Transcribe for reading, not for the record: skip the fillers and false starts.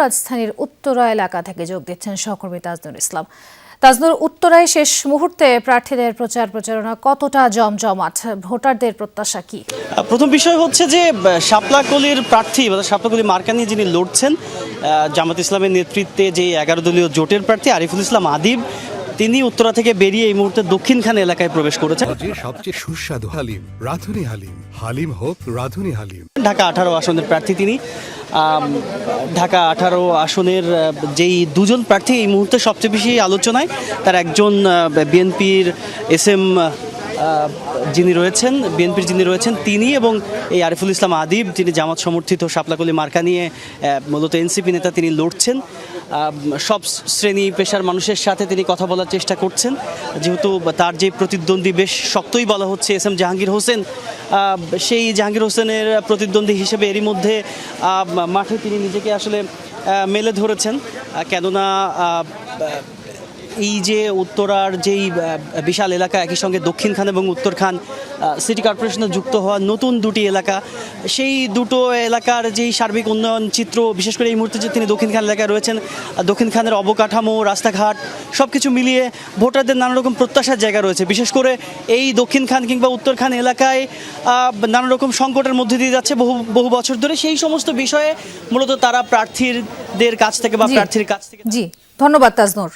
রাজধানীর উত্তরা এলাকা থেকে যোগ দিচ্ছেন সহকর্মী তাজনুর ইসলাম। তাজনুর, উত্তরায় শেষ মুহূর্তে প্রার্থীদের প্রচারণা কতটা জমজমাট, ভোটারদের প্রত্যাশা কি? প্রথম বিষয় হচ্ছে যে শাপলাকলির প্রার্থী শাপলাকলি মার্কা নিয়ে যিনি লড়ছেন, জামাত ইসলামের নেতৃত্বে যে 11 দলীয় জোটের প্রার্থী আরিফুল ইসলাম আদিব, তিনি উত্তরা থেকে বেরিয়ে এই মুহূর্তে দক্ষিণখান এলাকায় প্রবেশ করেছেন। সবচেয়ে সুস্বাদু হালিম, রাঁধুনি হালিম, হালিম হোক রাঁধুনি হালিম। ঢাকা 18 আসনের প্রার্থী তিনি। ঢাকা 18 আসনের যেই দুজন প্রার্থী এই মুহূর্তে সবচেয়ে বেশি আলোচনায়, তার একজন বিএনপির এসএম যিনি রয়েছেন তিনি, এবং এই আরিফুল ইসলাম আদিব যিনি জামাত সমর্থিত শাপলাকলি মার্কা নিয়ে মূলত এনসিপি নেতা, তিনি লড়ছেন। সব শ্রেণী পেশার মানুষের সাথে তিনি কথা বলার চেষ্টা করছেন, যেহেতু তার যে প্রতিদ্বন্দ্বী বেশ শক্তই বলা হচ্ছে এস এম জাহাঙ্গীর হোসেন। সেই জাহাঙ্গীর হোসেনের প্রতিদ্বন্দ্বী হিসেবে এরই মধ্যে মাঠে তিনি নিজেকে আসলে মেলে ধরেছেন, কেননা এই যে উত্তরার যেই বিশাল এলাকা, একই সঙ্গে দক্ষিণখান এবং উত্তরখান সিটি কর্পোরেশনে যুক্ত হওয়া নতুন দুটি এলাকা, সেই দুটো এলাকার যেই সার্বিক উন্নয়ন চিত্র, বিশেষ করে এই মুহূর্তে যে তিনি দক্ষিণখান এলাকায় রয়েছেন, দক্ষিণখানের অবকাঠামো, রাস্তাঘাট সব কিছু মিলিয়ে ভোটারদের নানা রকম প্রত্যাশার জায়গা রয়েছে। বিশেষ করে এই দক্ষিণখান কিংবা উত্তরখান এলাকায় নানা রকম সংকটের মধ্যে দিয়ে যাচ্ছে বহু বছর ধরে। সেই সমস্ত বিষয়ে মূলত তারা প্রার্থীদের কাছ থেকে বা প্রার্থীর কাছ থেকে। জি, ধন্যবাদ তাজনুর।